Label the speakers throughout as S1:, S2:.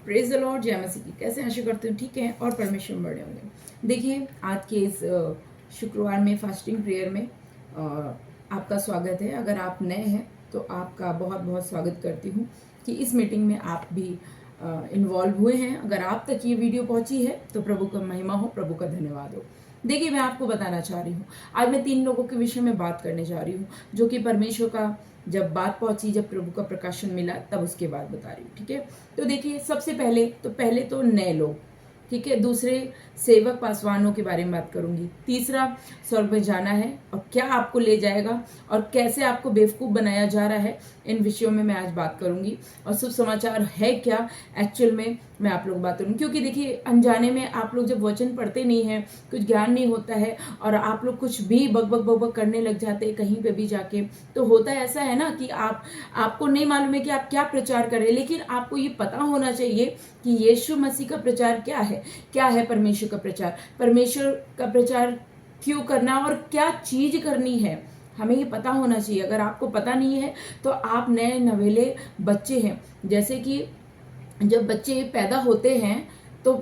S1: Praise the Lord, जय मसीह की। कैसे आशा करते हो ठीक है और परमेश्वर में बड़े होंगे। देखिए आज के इस शुक्रवार में फास्टिंग प्रेयर में आपका स्वागत है। अगर आप नए हैं तो आपका बहुत बहुत स्वागत करती हूँ कि इस मीटिंग में आप भी इन्वॉल्व हुए हैं। अगर आप तक ये वीडियो पहुंची है तो प्रभु का महिमा हो, प्रभु का धन्यवाद हो। देखिए मैं आपको बताना चाह रही हूँ, आज मैं 3 लोगों के विषय में बात करने जा रही हूँ जो कि परमेश्वर का जब बात पहुंची, जब प्रभु का प्रकाशन मिला, तब उसके बाद बता रही हूँ। ठीक है, तो देखिए सबसे पहले तो नए लोग, ठीक है। दूसरे सेवक पासवानों के बारे में बात करूंगी। तीसरा स्वर्ग में जाना है और क्या आपको ले जाएगा और कैसे आपको बेवकूफ बनाया जा रहा है, इन विषयों में मैं आज बात करूंगी। और शुभ समाचार है क्या एक्चुअल में मैं आप लोग बात करूंगी, क्योंकि देखिए अनजाने में आप लोग जब वचन पढ़ते नहीं है, कुछ ज्ञान नहीं होता है और आप लोग कुछ भी बक करने लग जाते हैं कहीं पे भी जाके, तो होता ऐसा है ना कि आपको नहीं मालूम है कि आप क्या प्रचार करें, लेकिन आपको ये पता होना चाहिए कि यीशु मसीह का प्रचार क्या है परमेश्वर का प्रचार, परमेश्वर का प्रचार क्यों करना और क्या चीज करनी है, हमें ये पता होना चाहिए। अगर आपको पता नहीं है तो आप नए नवेले बच्चे हैं। जैसे कि जब बच्चे पैदा होते हैं तो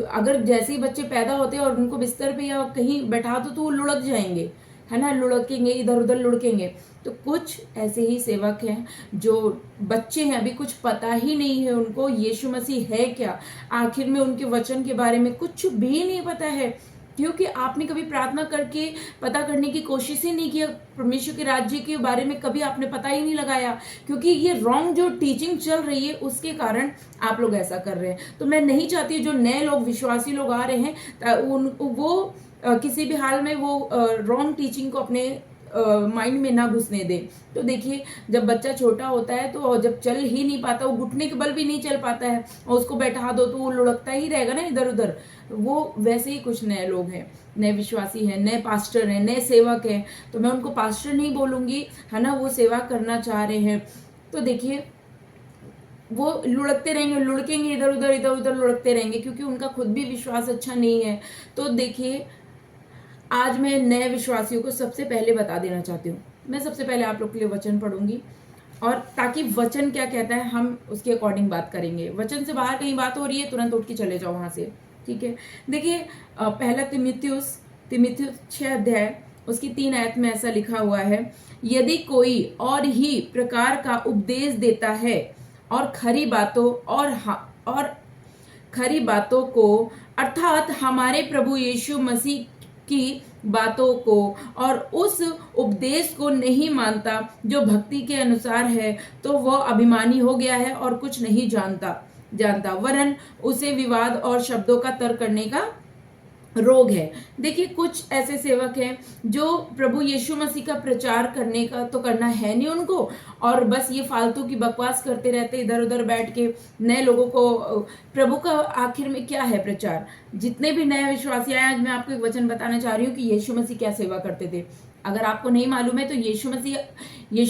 S1: अगर जैसे ही बच्चे पैदा होते हैं और उनको बिस्तर पे या कहीं बैठा दो तो वो लुढ़क जाएंगे, है ना, लुढ़केंगे, इधर उधर लुढ़केंगे। तो कुछ ऐसे ही सेवक हैं जो बच्चे हैं, अभी कुछ पता ही नहीं है उनको यीशु मसीह है क्या, आखिर में उनके वचन के बारे में कुछ भी नहीं पता है, क्योंकि आपने कभी प्रार्थना करके पता करने की कोशिश ही नहीं किया। परमेश्वर के राज्य के बारे में कभी आपने पता ही नहीं लगाया, क्योंकि ये रॉन्ग जो टीचिंग चल रही है उसके कारण आप लोग ऐसा कर रहे हैं। तो मैं नहीं चाहती जो नए लोग, विश्वासी लोग आ रहे हैं, वो किसी भी हाल में वो रॉन्ग टीचिंग को अपने माइंड में ना घुसने दे। तो देखिए जब बच्चा छोटा होता है तो जब चल ही नहीं पाता, वो घुटने के बल भी नहीं चल पाता है, और उसको बैठा दो तो वो लुढ़कता ही रहेगा ना इधर उधर। वो वैसे ही कुछ नए लोग हैं, नए विश्वासी हैं, नए पास्टर हैं, नए सेवक हैं। तो मैं उनको पास्टर नहीं बोलूंगी, है ना, वो सेवा करना चाह रहे हैं। तो देखिए वो लुढ़कते रहेंगे, लुढ़केंगे, इधर उधर लुढ़कते रहेंगे, क्योंकि उनका खुद भी विश्वास अच्छा नहीं है। तो देखिए आज मैं नए विश्वासियों को सबसे पहले बता देना चाहती हूँ। मैं सबसे पहले आप लोग के लिए वचन पढ़ूंगी, और ताकि वचन क्या कहता है हम उसके अकॉर्डिंग बात करेंगे। वचन से बाहर कहीं बात हो रही है तुरंत उठ के चले जाओ वहां से, ठीक है। देखिए पहला तिमिथियुस 6 अध्याय उसकी 3 आयत में ऐसा लिखा हुआ है, यदि कोई और ही प्रकार का उपदेश देता है और खरी बातों को अर्थात हमारे प्रभु यीशु मसीह की बातों को और उस उपदेश को नहीं मानता जो भक्ति के अनुसार है, तो वह अभिमानी हो गया है और कुछ नहीं जानता वरन उसे विवाद और शब्दों का तर्क करने का रोग है। देखिए कुछ ऐसे सेवक हैं जो प्रभु यीशु मसीह का प्रचार करने का तो करना है नहीं उनको, और बस ये फालतू की बकवास करते रहते इधर उधर बैठ के नए लोगों को। प्रभु का आखिर में क्या है प्रचार? जितने भी नए विश्वासी आए, आज मैं आपको एक वचन बताना चाह रही हूँ कि यीशु मसीह क्या सेवा करते थे। अगर आपको नहीं मालूम है तो यीशु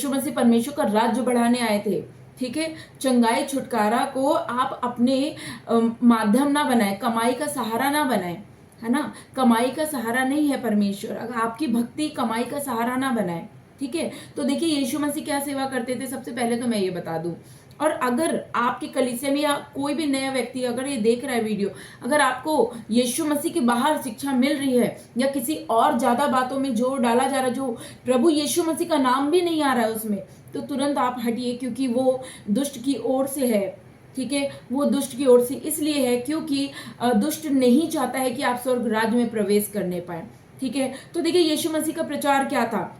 S1: मसीह परमेश्वर का राज्य बढ़ाने आए थे, ठीक है। चंगाई छुटकारा को आप अपने माध्यम ना बनाए, कमाई का सहारा ना बनाए, है ना। कमाई का सहारा नहीं है परमेश्वर, अगर आपकी भक्ति कमाई का सहारा ना बनाए, ठीक है। तो देखिए यीशु मसीह क्या सेवा करते थे, सबसे पहले तो मैं ये बता दूं। और अगर आपके कलीसिया में या कोई भी नया व्यक्ति अगर ये देख रहा है वीडियो, अगर आपको यीशु मसीह के बाहर शिक्षा मिल रही है या किसी और ज्यादा बातों में जोर डाला जा रहा है जो प्रभु यीशु मसीह का नाम भी नहीं आ रहा है उसमें, तो तुरंत आप हटिए, क्योंकि वो दुष्ट की ओर से है, ठीक है। वो दुष्ट की ओर से इसलिए है क्योंकि दुष्ट नहीं चाहता है कि आप स्वर्ग राज्य में प्रवेश करने पाए, ठीक है। तो देखिए यीशु मसीह का प्रचार क्या था।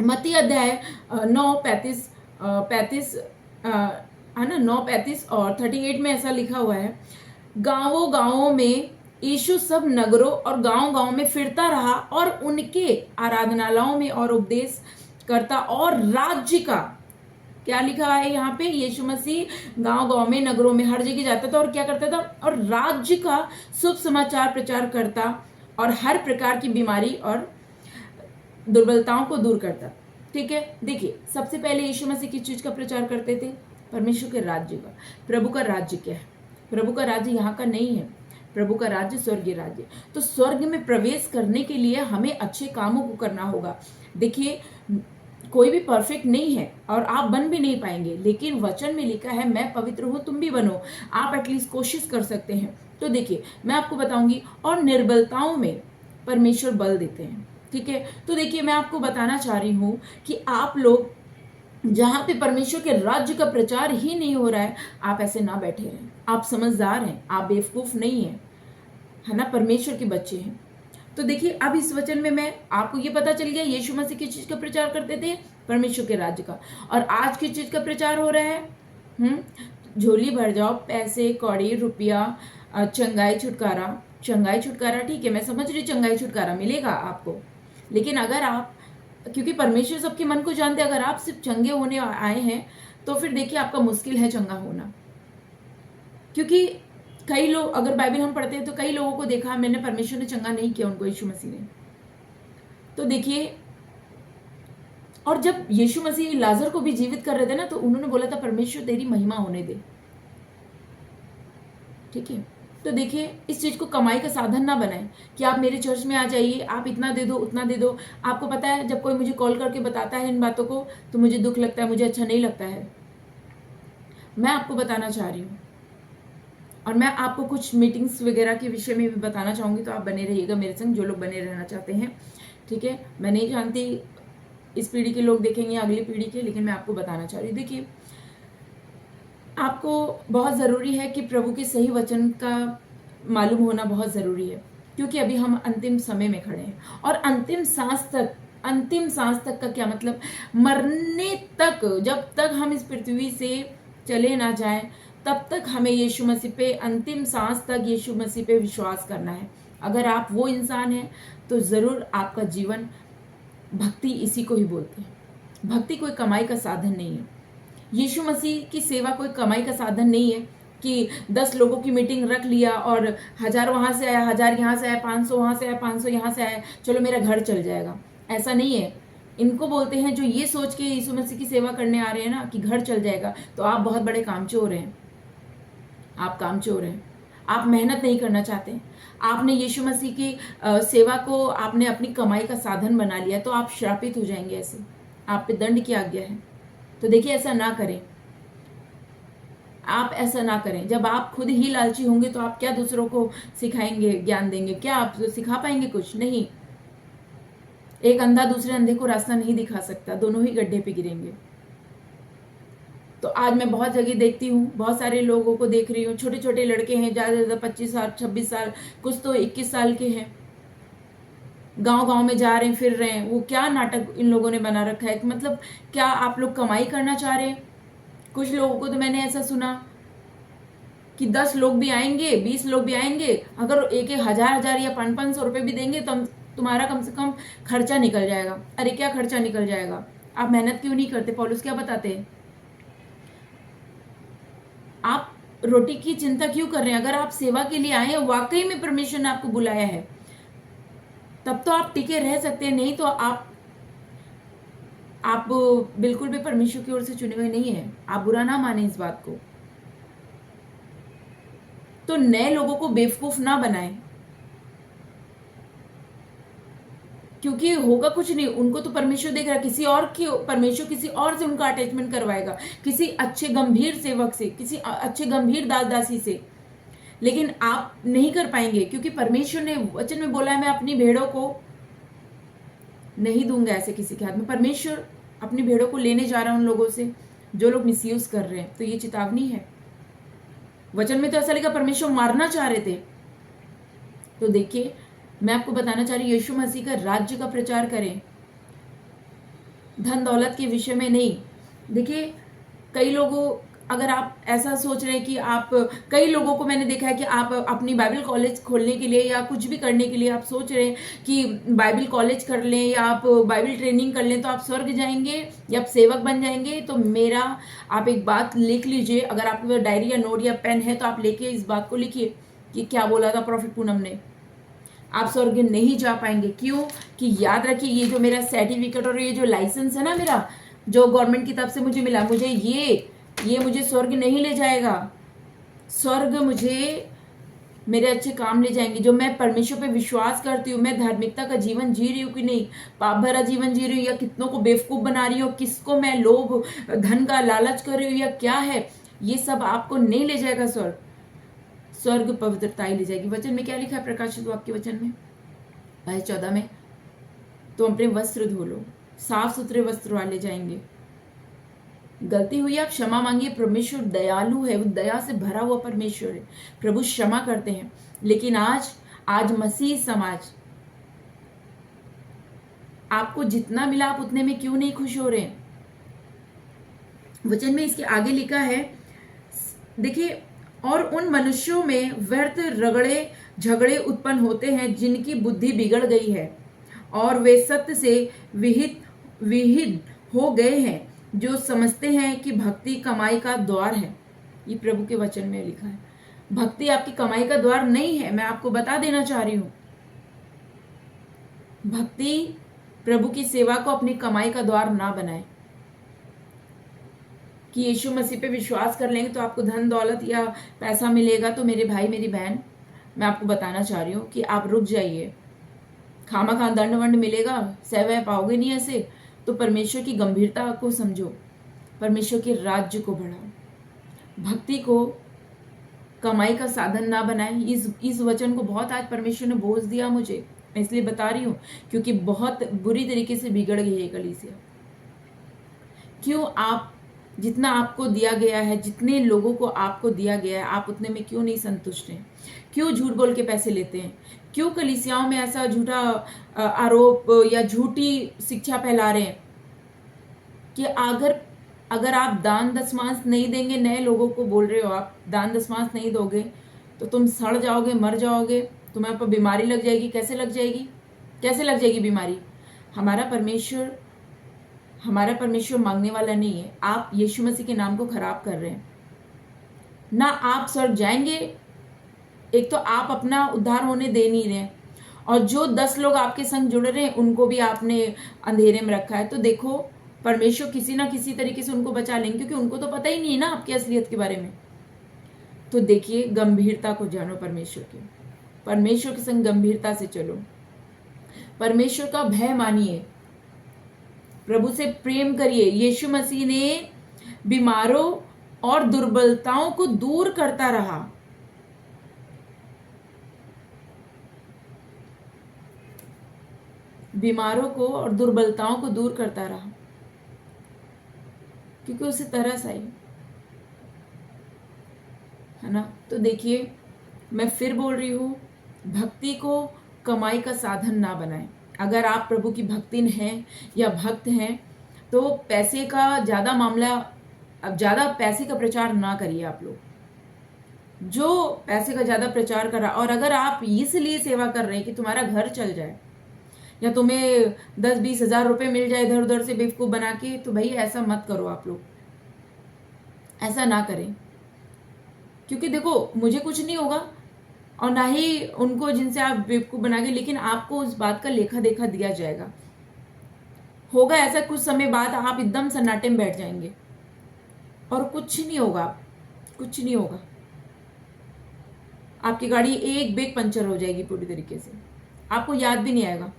S1: मत्ती अध्याय 9:35 है ना, 9:35 और 38 में ऐसा लिखा हुआ है, गांवों गांवों में यीशु सब नगरों और गांव में फिरता रहा और उनके आराधनालयों में और उपदेश करता, और राज्य का, क्या लिखा है यहाँ पे, यीशु मसीह गांव में, नगरों में, हर जगह जाता था और क्या करता था, और राज्य का शुभ समाचार प्रचार करता और हर प्रकार की बीमारी और दुर्बलताओं को दूर करता, ठीक है। देखिए सबसे पहले यीशु मसीह किस चीज का प्रचार करते थे? परमेश्वर के राज्य का। प्रभु का राज्य क्या है? प्रभु का राज्य यहाँ का नहीं है, प्रभु का राज्य स्वर्गीय राज्य। तो स्वर्ग में प्रवेश करने के लिए हमें अच्छे कामों को करना होगा। देखिए कोई भी परफेक्ट नहीं है और आप बन भी नहीं पाएंगे, लेकिन वचन में लिखा है मैं पवित्र हूं तुम भी बनो। आप एटलीस्ट कोशिश कर सकते हैं। तो देखिए मैं आपको बताऊंगी, और निर्बलताओं में परमेश्वर बल देते हैं। ठीक है, तो देखिए मैं आपको बताना चाह रही हूं कि आप लोग जहां पे परमेश्वर के राज्य का प्रचार ही नहीं हो रहा है, आप ऐसे ना बैठे रहें। आप समझदार हैं, आप बेवकूफ नहीं हैं, है ना, परमेश्वर के बच्चे हैं। तो देखिए अब इस वचन में मैं आपको ये पता चल गया यीशु मसीह किस चीज का प्रचार करते थे, परमेश्वर के राज्य का। और आज किस चीज का प्रचार हो रहा है? झोली भर जाओ, पैसे कौड़ी रुपया, चंगाई छुटकारा। चंगाई छुटकारा ठीक है, मैं समझ रही चंगाई छुटकारा मिलेगा आपको, लेकिन अगर आप, क्योंकि परमेश्वर सबके मन को जानते हैं, अगर आप सिर्फ चंगे होने आए हैं तो फिर देखिए आपका मुश्किल है चंगा होना। क्योंकि कई लोग, अगर बाइबल हम पढ़ते हैं तो कई लोगों को देखा मैंने, परमेश्वर ने चंगा नहीं किया उनको, यीशु मसीह ने। तो देखिए, और जब यीशु मसीह लाजर को भी जीवित कर रहे थे ना, तो उन्होंने बोला था परमेश्वर तेरी महिमा होने दे। ठीक है, तो देखिए इस चीज को कमाई का साधन ना बनाएं कि आप मेरे चर्च में आ जाइए, आप इतना दे दो उतना दे दो। आपको पता है जब कोई मुझे कॉल करके बताता है इन बातों को तो मुझे दुख लगता है, मुझे अच्छा नहीं लगता है। मैं आपको बताना चाह रही हूँ, और मैं आपको कुछ मीटिंग्स वगैरह के विषय में भी बताना चाहूंगी, तो आप बने रहिएगा मेरे संग, जो लोग बने रहना चाहते हैं। ठीक है, मैं नहीं जानती इस पीढ़ी के लोग देखेंगे अगली पीढ़ी के, लेकिन मैं आपको बताना चाह रही हूँ। देखिए आपको बहुत ज़रूरी है कि प्रभु के सही वचन का मालूम होना बहुत ज़रूरी है, क्योंकि अभी हम अंतिम समय में खड़े हैं। और अंतिम सांस तक, अंतिम सांस तक का क्या मतलब? मरने तक, जब तक हम इस पृथ्वी से चले ना जाएं तब तक हमें यीशु मसीह पे, अंतिम सांस तक यीशु मसीह पे विश्वास करना है। अगर आप वो इंसान हैं तो ज़रूर आपका जीवन, भक्ति इसी को ही बोलते हैं। भक्ति कोई कमाई का साधन नहीं है। यीशु मसीह की सेवा कोई कमाई का साधन नहीं है कि 10 लोगों की मीटिंग रख लिया और 1000 वहां से आया, 1000 यहाँ से आया, 500 वहां से आया, 500 यहाँ से आया, चलो मेरा घर चल जाएगा। ऐसा नहीं है। इनको बोलते हैं जो ये सोच के यीशु मसीह की सेवा करने आ रहे हैं ना कि घर चल जाएगा, तो आप बहुत बड़े कामचोर हैं। आप कामचोर हैं, आप मेहनत नहीं करना चाहते। आपने यीशु मसीह की सेवा को आपने अपनी कमाई का साधन बना लिया, तो आप श्रापित हो जाएंगे। ऐसे आप पे दंड की आज्ञा है। तो देखिए ऐसा ना करें, आप ऐसा ना करें। जब आप खुद ही लालची होंगे तो आप क्या दूसरों को सिखाएंगे, ज्ञान देंगे? क्या आप सिखा पाएंगे? कुछ नहीं। एक अंधा दूसरे अंधे को रास्ता नहीं दिखा सकता, दोनों ही गड्ढे पे गिरेंगे। तो आज मैं बहुत जगह देखती हूँ, बहुत सारे लोगों को देख रही हूँ, छोटे छोटे लड़के हैं, ज़्यादा से ज़्यादा 25 साल 26 साल, कुछ तो 21 साल के हैं, गांव गांव में जा रहे हैं, फिर रहे हैं। वो क्या नाटक इन लोगों ने बना रखा है, मतलब क्या आप लोग कमाई करना चाह रहे हैं? कुछ लोगों को तो मैंने ऐसा सुना कि 10 लोग भी आएंगे, 20 लोग भी आएंगे, अगर एक 1000 या 500 रुपए भी देंगे तो तुम्हारा कम से कम खर्चा निकल जाएगा। अरे क्या खर्चा निकल जाएगा? आप मेहनत क्यों नहीं करते? पौलुस क्या बताते हैं? आप रोटी की चिंता क्यों कर रहे हैं? अगर आप सेवा के लिए आए हैं, वाकई में परमेश्वर ने आपको बुलाया है, तब तो आप टिके रह सकते हैं। नहीं तो आप बिल्कुल भी परमेश्वर की ओर से चुने हुए नहीं हैं। आप बुरा ना माने इस बात को। तो नए लोगों को बेवकूफ ना बनाएं, क्योंकि होगा कुछ नहीं। उनको तो परमेश्वर देख रहा है, किसी और की, परमेश्वर किसी और से उनका अटैचमेंट करवाएगा, किसी अच्छे गंभीर सेवक से, किसी अच्छे गंभीर दास दासी से। लेकिन आप नहीं कर पाएंगे, क्योंकि परमेश्वर ने वचन में बोला है मैं अपनी भेड़ों को नहीं दूंगा ऐसे किसी के हाथ में। परमेश्वर अपनी भेड़ों को लेने जा रहा है उन लोगों से जो लोग मिसयूज कर रहे हैं। तो ये चेतावनी है। वचन में तो ऐसा लिखा परमेश्वर मारना चाह रहे थे। तो देखिए मैं आपको बताना चाह रही हूँ, यीशु मसीह का राज्य का प्रचार करें, धन दौलत के विषय में नहीं। देखिए कई लोगों, अगर आप ऐसा सोच रहे हैं कि आप, कई लोगों को मैंने देखा है कि आप अपनी बाइबल कॉलेज खोलने के लिए या कुछ भी करने के लिए आप सोच रहे हैं कि बाइबल कॉलेज कर लें या आप बाइबल ट्रेनिंग कर लें तो आप स्वर्ग जाएंगे या आप सेवक बन जाएंगे। तो मेरा, आप एक बात लिख लीजिए, अगर आपके पास डायरी या नोट या पेन है तो आप लेके इस बात को लिखिए कि क्या बोला था प्रॉफिट पूनम ने। आप स्वर्ग नहीं जा पाएंगे। क्यों? कि याद रखिए, ये जो मेरा सर्टिफिकेट और ये जो लाइसेंस है ना मेरा, जो गवर्नमेंट की तरफ से मुझे मिला, मुझे ये मुझे स्वर्ग नहीं ले जाएगा। स्वर्ग मुझे मेरे अच्छे काम ले जाएंगे, जो मैं परमेश्वर पे विश्वास करती हूँ, मैं धार्मिकता का जीवन जी रही हूँ कि नहीं, पाप भरा जीवन जी रही हूँ, या कितनों को बेवकूफ बना रही हूँ, किसको मैं लोभ धन का लालच कर रही हूँ, या क्या है, ये सब आपको नहीं ले जाएगा स्वर्ग। स्वर्ग पवित्रता ही ले जाएगी। वचन में क्या लिखा है, प्रकाशित वाक्य वचन में 14 में, तो अपने वस्त्र धो लो, साफ सुथरे वस्त्र वाले जाएंगे। गलती हुई आप क्षमा मांगिए, परमेश्वर दयालु है, वो दया से भरा हुआ परमेश्वर है, प्रभु क्षमा करते हैं। लेकिन आज मसीह समाज, आपको जितना मिला आप उतने में क्यों नहीं खुश हो रहे हैं? वचन में इसके आगे लिखा है, देखिए, और उन मनुष्यों में व्यर्थ रगड़े झगड़े उत्पन्न होते हैं जिनकी बुद्धि बिगड़ गई है और वे सत्य से विहित हो गए हैं, जो समझते हैं कि भक्ति कमाई का द्वार है। ये प्रभु के वचन में लिखा है। भक्ति आपकी कमाई का द्वार नहीं है, मैं आपको बता देना चाह रही हूं। भक्ति प्रभु की सेवा को अपनी कमाई का द्वार ना बनाए कि यीशु मसीह पे विश्वास कर लेंगे तो आपको धन दौलत या पैसा मिलेगा। तो मेरे भाई मेरी बहन, मैं आपको बताना चाह रही हूँ कि आप रुक जाइए। खामा दंड वंड मिलेगा, सह पाओगे नहीं ऐसे। तो परमेश्वर की गंभीरता को समझो, परमेश्वर के राज्य को बढ़ाओ, भक्ति को कमाई का साधन ना बनाए। इस वचन को बहुत आज परमेश्वर ने बोझ दिया मुझे, मैं इसलिए बता रही हूँ क्योंकि बहुत बुरी तरीके से बिगड़ गई है कलीसिया। क्यों आप जितना आपको दिया गया है, जितने लोगों को आपको दिया गया है, आप उतने में क्यों नहीं संतुष्ट हैं? क्यों झूठ बोल के पैसे लेते हैं? क्यों कलीसियाओं में ऐसा झूठा आरोप या झूठी शिक्षा फैला रहे हैं कि अगर आप दान दशमांश नहीं देंगे, नए लोगों को बोल रहे हो आप दान दशमांश नहीं दोगे तो तुम सड़ जाओगे, मर जाओगे, तुम्हारे पर बीमारी लग जाएगी। कैसे लग जाएगी? कैसे लग जाएगी बीमारी? हमारा परमेश्वर मांगने वाला नहीं है। आप यीशु मसीह के नाम को खराब कर रहे हैं ना। आप स्वर्ग जाएंगे, एक तो आप अपना उद्धार होने दे नहीं रहे, और जो 10 लोग आपके संग जुड़ रहे हैं उनको भी आपने अंधेरे में रखा है। तो देखो, परमेश्वर किसी ना किसी तरीके से उनको बचा लेंगे, क्योंकि उनको तो पता ही नहीं है ना आपकी असलियत के बारे में। तो देखिए, गंभीरता को जानो परमेश्वर के संग गंभीरता से चलो, परमेश्वर का भय मानिए, प्रभु से प्रेम करिए। यीशु मसीह ने बीमारों और दुर्बलताओं को दूर करता रहा। बीमारों को और दुर्बलताओं को दूर करता रहा क्योंकि उसे तरस आई, है ना। तो देखिए, मैं फिर बोल रही हूं, भक्ति को कमाई का साधन ना बनाएं। अगर आप प्रभु की भक्तिन हैं या भक्त हैं तो पैसे का ज्यादा मामला, अब ज्यादा पैसे का प्रचार ना करिए। आप लोग जो पैसे का ज्यादा प्रचार कर रहा, और अगर आप इसलिए सेवा कर रहे हैं कि तुम्हारा घर चल जाए या तुम्हें 10-20 हजार रुपए मिल जाए इधर उधर से बेवकूफ बना के, तो भाई ऐसा मत करो। आप लोग ऐसा ना करें, क्योंकि देखो, मुझे कुछ नहीं होगा और ना ही उनको जिनसे आप बेवकूफ बना के, लेकिन आपको उस बात का लेखा देखा दिया जाएगा। होगा ऐसा, कुछ समय बाद आप एकदम सन्नाटे में बैठ जाएंगे और कुछ नहीं होगा, कुछ नहीं होगा। आपकी गाड़ी एक बेग पंचर हो जाएगी पूरी तरीके से, आपको याद भी नहीं आएगा।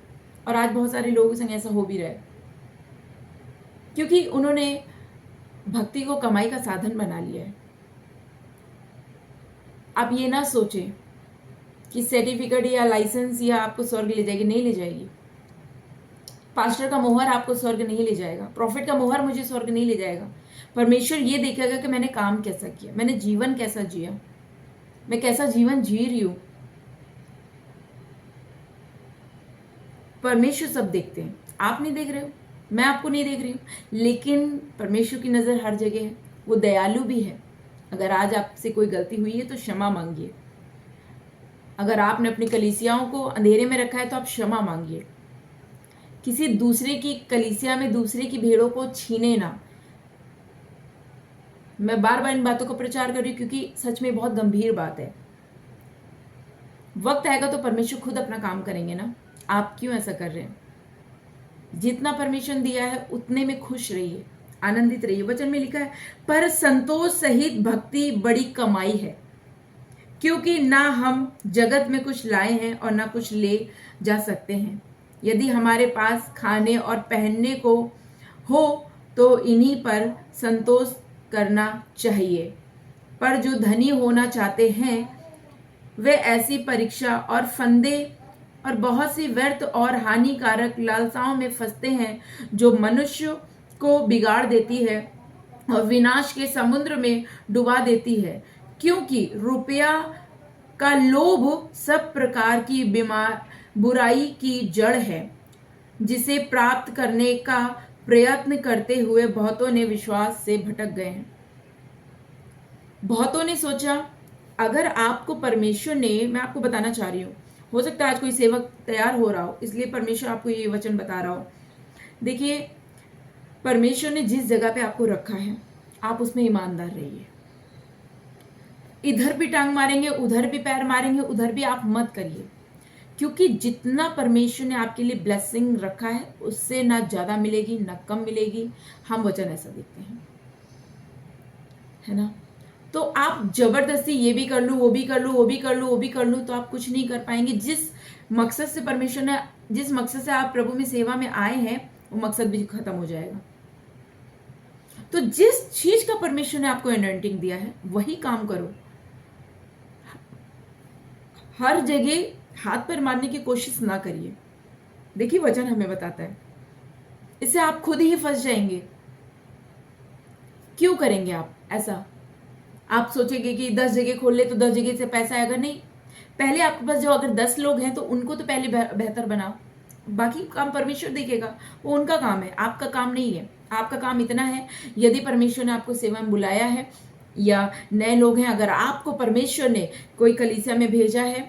S1: और आज बहुत सारे लोगों संग ऐसा हो भी रहा है, क्योंकि उन्होंने भक्ति को कमाई का साधन बना लिया है। आप ये ना सोचें कि सर्टिफिकेट या लाइसेंस या आपको स्वर्ग ले जाएगी, नहीं ले जाएगी। पास्टर का मोहर आपको स्वर्ग नहीं ले जाएगा, प्रॉफिट का मोहर मुझे स्वर्ग नहीं ले जाएगा। परमेश्वर ये देखेगा कि मैंने काम कैसा किया, मैंने जीवन कैसा जिया, मैं कैसा जीवन जी रही हूं। परमेश्वर सब देखते हैं, आप नहीं देख रहे हो, मैं आपको नहीं देख रही हूं, लेकिन परमेश्वर की नजर हर जगह है। वो दयालु भी है। अगर आज आपसे कोई गलती हुई है तो क्षमा मांगिए। अगर आपने अपनी कलीसियाओं को अंधेरे में रखा है तो आप क्षमा मांगिए। किसी दूसरे की कलीसिया में दूसरे की भेड़ों को छीने ना। मैं बार बार इन बातों को प्रचार कर रही हूं क्योंकि सच में बहुत गंभीर बात है। वक्त आएगा तो परमेश्वर खुद अपना काम करेंगे ना। आप क्यों ऐसा कर रहे हैं? जितना परमेश्वर दिया है उतने में खुश रहिए, आनंदित रहिए। वचन में लिखा है, पर संतोष सहित भक्ति बड़ी कमाई है। क्योंकि ना हम जगत में कुछ लाए हैं और ना कुछ ले जा सकते हैं। यदि हमारे पास खाने और पहनने को हो तो इन्हीं पर संतोष करना चाहिए, पर जो धनी होना चाहते हैं वे ऐसी परीक्षा और फंदे और बहुत सी व्यर्थ और हानिकारक लालसाओं में फंसते हैं जो मनुष्य को बिगाड़ देती है और विनाश के समुद्र में डुबा देती है। क्योंकि रुपया का लोभ सब प्रकार की बीमार बुराई की जड़ है, जिसे प्राप्त करने का प्रयत्न करते हुए बहुतों ने विश्वास से भटक गए हैं। बहुतों ने सोचा, अगर आपको परमेश्वर ने, मैं आपको बताना चाह रही हूँ, हो सकता है आज कोई सेवक तैयार हो रहा हो, इसलिए परमेश्वर आपको ये वचन बता रहा हो। देखिए, परमेश्वर ने जिस जगह पे आपको रखा है, आप उसमें ईमानदार रहिए। इधर भी टांग मारेंगे, उधर भी पैर मारेंगे, उधर भी आप मत करिए, क्योंकि जितना परमेश्वर ने आपके लिए ब्लेसिंग रखा है उससे ना ज्यादा मिलेगी ना कम मिलेगी। हम वचन ऐसा देखते हैं, है ना। तो आप जबरदस्ती ये भी कर लूं, वो भी कर लूं, वो भी कर लूं, वो भी कर लूं, तो आप कुछ नहीं कर पाएंगे। जिस मकसद से परमेश्वर ने, जिस मकसद से आप प्रभु में सेवा में आए हैं, वो मकसद भी खत्म हो जाएगा। तो जिस चीज का परमेश्वर ने आपको एनॉइंटिंग दिया है वही काम करो। हर जगह हाथ पर मारने की कोशिश ना करिए। देखिए, वचन हमें बताता है, इससे आप खुद ही फंस जाएंगे। क्यों करेंगे आप ऐसा? आप सोचेंगे कि 10 जगह खोल ले तो 10 जगह से पैसा आएगा। नहीं, पहले आपके पास जो अगर 10 लोग हैं तो उनको तो पहले बेहतर बनाओ, बाकी काम परमेश्वर देखेगा, वो उनका काम है, आपका काम नहीं है। आपका काम इतना है, यदि परमेश्वर ने आपको सेवा में बुलाया है या नए लोग हैं, अगर आपको परमेश्वर ने कोई कलीसिया में भेजा है,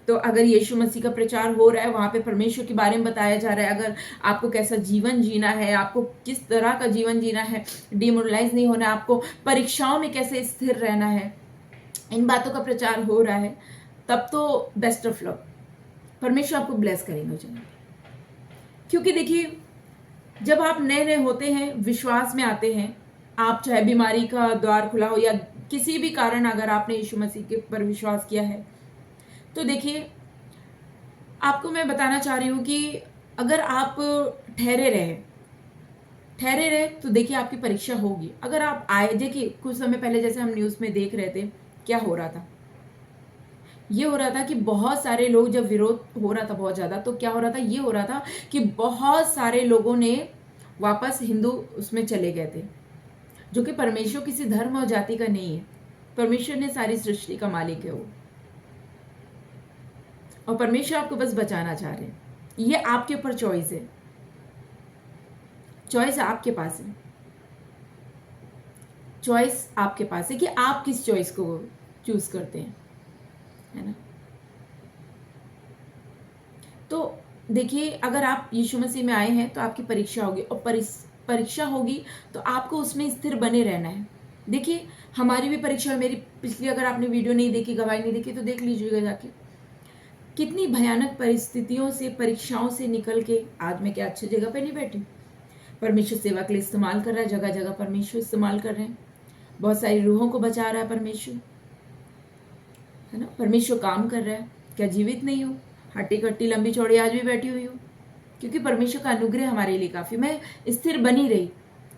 S1: तो अगर यीशु मसीह का प्रचार हो रहा है, वहां पे परमेश्वर के बारे में बताया जा रहा है, अगर आपको कैसा जीवन जीना है, आपको किस तरह का जीवन जीना है, डिमोरलाइज नहीं होना, आपको परीक्षाओं में कैसे स्थिर रहना है, इन बातों का प्रचार हो रहा है, तब तो बेस्ट ऑफ लक, परमेश्वर आपको ब्लेस करेंगे। क्योंकि देखिए, जब आप नए नए होते हैं, विश्वास में आते हैं, आप चाहे बीमारी का द्वार खुला हो या किसी भी कारण अगर आपने यीशु मसीह के पर विश्वास किया है, तो देखिए, आपको मैं बताना चाह रही हूं कि अगर आप ठहरे रहे तो देखिए आपकी परीक्षा होगी। अगर आप आए, देखिए कुछ समय पहले जैसे हम न्यूज में देख रहे थे, क्या हो रहा था, ये हो रहा था कि बहुत सारे लोग, जब विरोध हो रहा था बहुत ज्यादा, तो क्या हो रहा था, ये हो रहा था कि बहुत सारे लोगों ने वापस हिंदू उसमें चले गए थे, जो कि परमेश्वर किसी धर्म और जाति का नहीं है। परमेश्वर ने सारी सृष्टि का मालिक है वो, और परमेश्वर आपको बस बचाना चाह रहे हैं। ये आपके ऊपर चॉइस है, चॉइस आपके पास है, चॉइस आपके पास है कि आप किस चॉइस को चूज करते हैं, है ना। तो देखिए, अगर आप यीशु मसीह में आए हैं तो आपकी परीक्षा होगी, और परीक्षा होगी तो आपको उसमें स्थिर बने रहना है। देखिए, हमारी भी परीक्षा, मेरी पिछली, अगर आपने वीडियो नहीं देखी, गवाही नहीं देखी, तो देख लीजिएगा जाके। कितनी भयानक परिस्थितियों से, परीक्षाओं से निकल के आज मैं क्या अच्छी जगह पे नहीं बैठी। परमेश्वर सेवा के लिए इस्तेमाल कर रहा है, जगह जगह परमेश्वर इस्तेमाल कर रहे हैं, बहुत सारी रूहों को बचा रहा है परमेश्वर, है ना। परमेश्वर काम कर रहा है। क्या जीवित नहीं हूँ, हट्टी कट्टी लंबी चौड़ी आज भी बैठी हुई हूँ, क्योंकि परमेश्वर का अनुग्रह हमारे लिए काफी। मैं स्थिर बनी रही,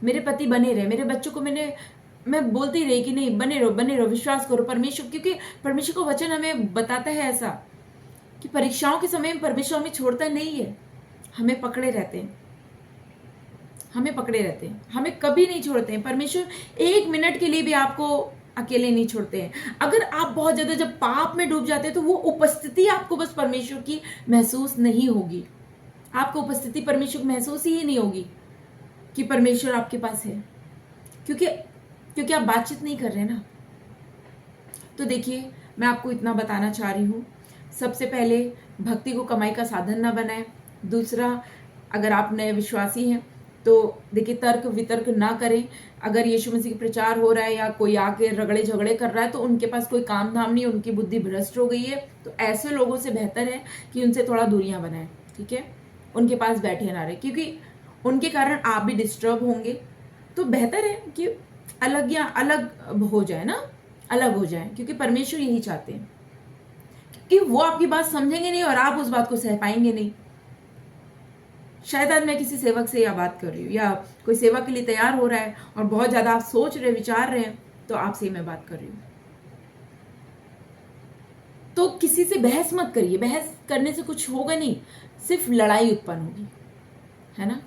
S1: मेरे पति बने रहे, मेरे बच्चों को मैं बोलती रही कि नहीं, बने रहो, विश्वास करो परमेश्वर, क्योंकि परमेश्वर का वचन हमें बताता है ऐसा कि परीक्षाओं के समय में परमेश्वर हमें छोड़ता नहीं है, हमें पकड़े रहते हैं, हमें कभी नहीं छोड़ते हैं। परमेश्वर एक मिनट के लिए भी आपको अकेले नहीं छोड़ते हैं। अगर आप बहुत ज्यादा जब पाप में डूब जाते हैं, तो वो उपस्थिति आपको बस परमेश्वर की महसूस नहीं होगी, आपको उपस्थिति परमेश्वर की महसूस ही नहीं होगी कि परमेश्वर आपके पास है, क्योंकि आप बातचीत नहीं कर रहे ना। तो देखिए, मैं आपको इतना बताना चाह रही हूँ, सबसे पहले भक्ति को कमाई का साधन ना बनाएं। दूसरा, अगर आप नए विश्वासी हैं तो देखिए, तर्क वितर्क ना करें। अगर यीशु मसीह का प्रचार हो रहा है या कोई आके रगड़े झगड़े कर रहा है, तो उनके पास कोई काम धाम नहीं, उनकी बुद्धि भ्रष्ट हो गई है, तो ऐसे लोगों से बेहतर है कि उनसे थोड़ा दूरियां बनाएं, ठीक है। उनके पास बैठे ना रहे, क्योंकि उनके कारण आप भी डिस्टर्ब होंगे। तो बेहतर है कि अलग हो जाए ना, अलग हो जाए, क्योंकि परमेश्वर यही चाहते हैं। कि वो आपकी बात समझेंगे नहीं और आप उस बात को सह पाएंगे नहीं। शायद आज मैं किसी सेवक से यह बात कर रही हूँ, या कोई सेवा के लिए तैयार हो रहा है और बहुत ज्यादा आप सोच रहे, विचार रहे हैं, तो आपसे मैं बात कर रही हूँ। तो किसी से बहस मत करिए, बहस करने से कुछ होगा नहीं, सिर्फ लड़ाई उत्पन्न होगी, है ना,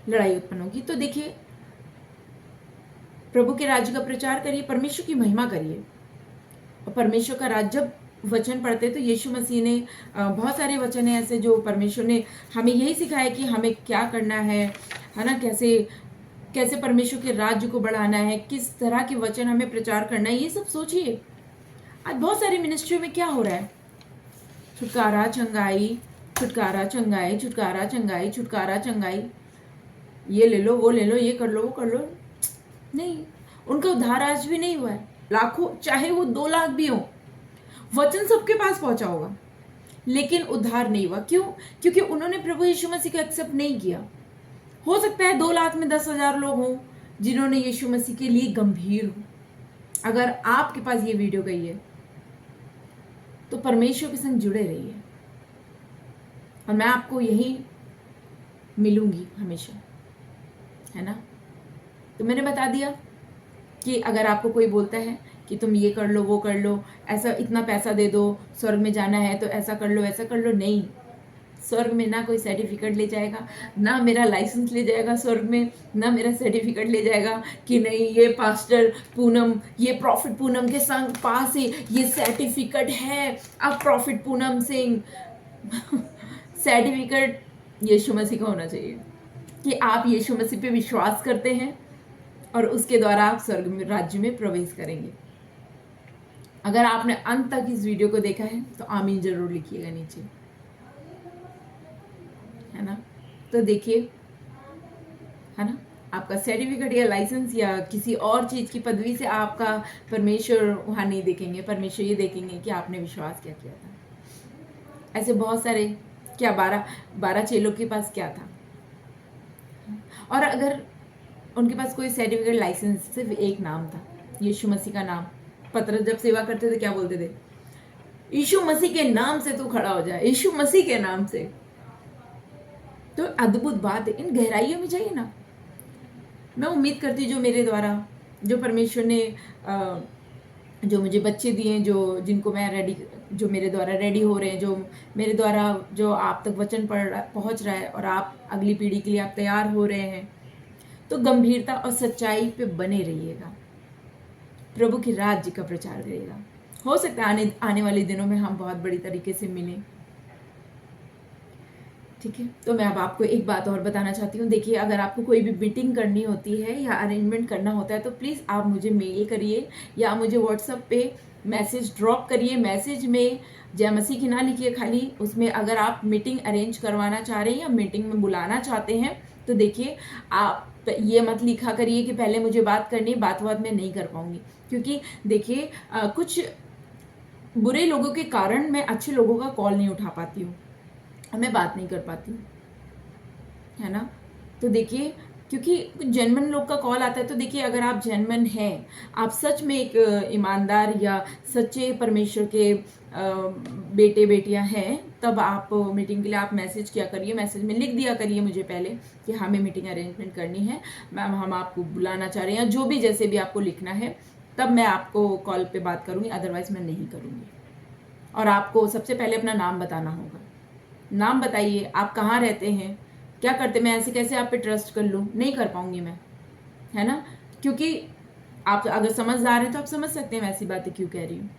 S1: लड़ाई उत्पन्न होगी। तो देखिए, प्रभु के राज्य का प्रचार करिए, परमेश्वर की महिमा करिए। और परमेश्वर का राज्य, जब वचन पढ़ते तो यीशु मसीह ने बहुत सारे वचन हैं ऐसे जो परमेश्वर ने हमें यही सिखाया कि हमें क्या करना है ना, कैसे कैसे परमेश्वर के राज्य को बढ़ाना है, किस तरह के वचन हमें प्रचार करना है, ये सब सोचिए। आज बहुत सारी मिनिस्ट्रियों में क्या हो रहा है, छुटकारा चंगाई, छुटकारा चंगाई, छुटकारा चंगाई, छुटकारा चंगाई, ये ले लो, वो ले लो, ये कर लो, वो कर लो। नहीं, उनका उद्धार आज भी नहीं हुआ है। लाखों, चाहे वो 2 लाख भी हो, वचन सबके पास पहुंचा होगा, लेकिन उद्धार नहीं हुआ। क्यों? क्योंकि उन्होंने प्रभु यीशु मसीह को एक्सेप्ट नहीं किया। हो सकता है 2 लाख में 10,000 लोग हों जिन्होंने यीशु मसीह के लिए गंभीर हो। अगर आपके पास ये वीडियो गई है तो परमेश्वर के संग जुड़े रहिए, और मैं आपको यही मिलूंगी हमेशा, है ना। तो मैंने बता दिया कि अगर आपको कोई बोलता है कि तुम ये कर लो, वो कर लो, ऐसा इतना पैसा दे दो, स्वर्ग में जाना है तो ऐसा कर लो, ऐसा कर लो, नहीं। स्वर्ग में ना कोई सर्टिफिकेट ले जाएगा, ना मेरा लाइसेंस ले जाएगा स्वर्ग में, ना मेरा सर्टिफिकेट ले जाएगा कि नहीं ये पास्टर पूनम, ये प्रॉफिट पूनम के संग पास है, ये सर्टिफिकेट है, अब प्रॉफिट पूनम सिंह। सर्टिफिकेट यीशु मसीह का होना चाहिए कि आप यीशु मसीह पे विश्वास करते हैं और उसके द्वारा आप स्वर्ग में, राज्य में प्रवेश करेंगे। अगर आपने अंत तक इस वीडियो को देखा है तो आमीन जरूर लिखिएगा नीचे, है ना। तो देखिए, है ना, आपका सर्टिफिकेट या लाइसेंस या किसी और चीज की पदवी से आपका परमेश्वर वहां नहीं देखेंगे। परमेश्वर ये देखेंगे कि आपने विश्वास क्या किया था। ऐसे बहुत सारे, क्या 12 चेलों के पास क्या था, और अगर उनके पास कोई सर्टिफिकेट, लाइसेंस, सिर्फ एक नाम था, यीशु मसीह का नाम। पतरस जब सेवा करते थे क्या बोलते थे? यीशु मसीह के नाम से तू खड़ा हो जाए, यीशु मसीह के नाम से। तो अद्भुत बात है, इन गहराइयों में जाइए ना। मैं उम्मीद करती, जो मेरे द्वारा, जो परमेश्वर ने जो मुझे बच्चे दिए, जो जिनको मैं रेडी, जो मेरे द्वारा रेडी हो रहे हैं, जो मेरे द्वारा जो आप तक वचन पहुंच रहा है और आप अगली पीढ़ी के लिए आप तैयार हो रहे हैं, तो गंभीरता और सच्चाई पे बने रहिएगा, प्रभु के राज्य का प्रचार करिएगा। हो सकता है आने वाले दिनों में हम बहुत बड़ी तरीके से मिलें, ठीक है। तो मैं अब आपको एक बात और बताना चाहती हूँ। देखिए, अगर आपको कोई भी मीटिंग करनी होती है या अरेंजमेंट करना होता है तो प्लीज़ आप मुझे मेल करिए या मुझे व्हाट्सएप पे मैसेज ड्रॉप करिए। मैसेज में जय मसीह की ना लिखिए खाली, उसमें अगर आप मीटिंग अरेंज करवाना चाह रहे हैं या मीटिंग में बुलाना चाहते हैं तो देखिए, आप ये मत लिखा करिए कि पहले मुझे बात करनी, बात मैं नहीं कर पाऊंगी। क्योंकि देखिए, कुछ बुरे लोगों के कारण मैं अच्छे लोगों का कॉल नहीं उठा पाती हूँ, मैं बात नहीं कर पाती हूँ, है ना। तो देखिए, क्योंकि जेन्युइन लोग का कॉल आता है, तो देखिए, अगर आप जेन्युइन हैं, आप सच में एक ईमानदार या सच्चे परमेश्वर के बेटे बेटियां हैं, तब आप मीटिंग के लिए आप मैसेज किया करिए। मैसेज में लिख दिया करिए मुझे पहले कि हमें मीटिंग अरेंजमेंट करनी है मैम, हम आपको बुलाना चाह रहे हैं, जो भी जैसे भी आपको लिखना है, तब मैं आपको कॉल पे बात करूँगी, अदरवाइज मैं नहीं करूँगी। और आपको सबसे पहले अपना नाम बताना होगा। नाम बताइए, आप कहाँ रहते हैं, क्या करते, मैं ऐसे कैसे आप पे ट्रस्ट कर लूँ, नहीं कर पाऊंगी मैं, है ना। क्योंकि आप अगर समझदार हैं तो आप समझ सकते हैं मैं ऐसी बातें क्यों कह रही हूँ,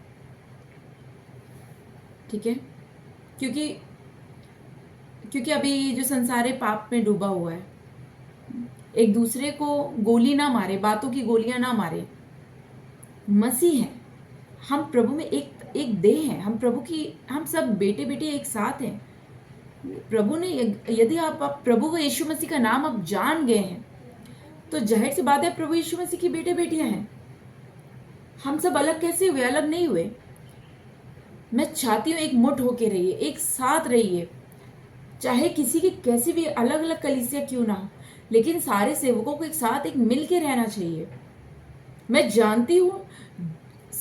S1: ठीक है। क्योंकि अभी जो संसार है पाप में डूबा हुआ है। एक दूसरे को गोली ना मारे, बातों की गोलियां ना मारे। मसीह है, हम प्रभु में एक देह है, हम प्रभु की, हम सब बेटे बेटे एक साथ हैं। प्रभु ने, यदि आप प्रभु को यीशु मसीह का नाम आप जान गए हैं तो जाहिर सी बात है प्रभु यीशु मसीह की बेटे बेटियां हैं। हम सब अलग कैसे हुए? अलग नहीं हुए। मैं चाहती हूं एक मुठ होके रहिए, एक साथ रहिए, चाहे किसी की कैसी भी अलग अलग कलीसिया क्यों ना हो, लेकिन सारे सेवकों को एक साथ एक मिल के रहना चाहिए। मैं जानती हूं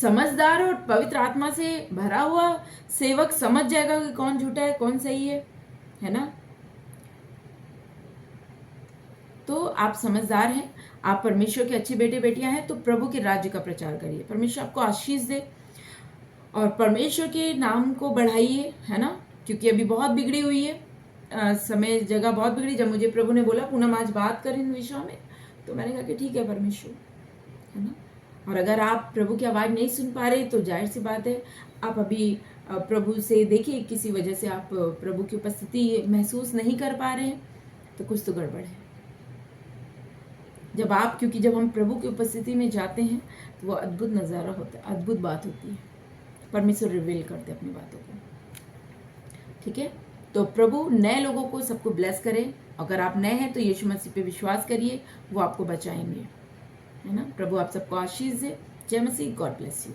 S1: समझदार और पवित्र आत्मा से भरा हुआ सेवक समझ जाएगा कि कौन झूठा है कौन सही है ना। तो आप समझदार हैं, आप परमेश्वर के अच्छे बेटे बेटियां हैं, तो प्रभु के राज्य का प्रचार करिए, परमेश्वर आपको आशीष दे और परमेश्वर के नाम को बढ़ाइए, है ना। क्योंकि अभी बहुत बिगड़ी हुई है, समय जगह बहुत बिगड़ी। जब मुझे प्रभु ने बोला पूनम आज बात कर इन विषयों में, तो मैंने कहा कि ठीक है परमेश्वर, है ना। और अगर आप प्रभु की आवाज़ नहीं सुन पा रहे तो जाहिर सी बात है आप अभी प्रभु से देखिए किसी वजह से आप प्रभु की उपस्थिति महसूस नहीं कर पा रहे हैं, तो कुछ तो गड़बड़ है। क्योंकि जब हम प्रभु की उपस्थिति में जाते हैं तो वो अद्भुत नज़ारा होता है, अद्भुत बात होती है, परमेश्वर रिवील करते अपनी बातों को, ठीक है। तो प्रभु नए लोगों को सबको ब्लेस करे। अगर आप नए हैं तो यीशु मसीह पे विश्वास करिए, वो आपको बचाएंगे, है ना। प्रभु आप सबको आशीष दे। जय मसीह, गॉड ब्लेस यू।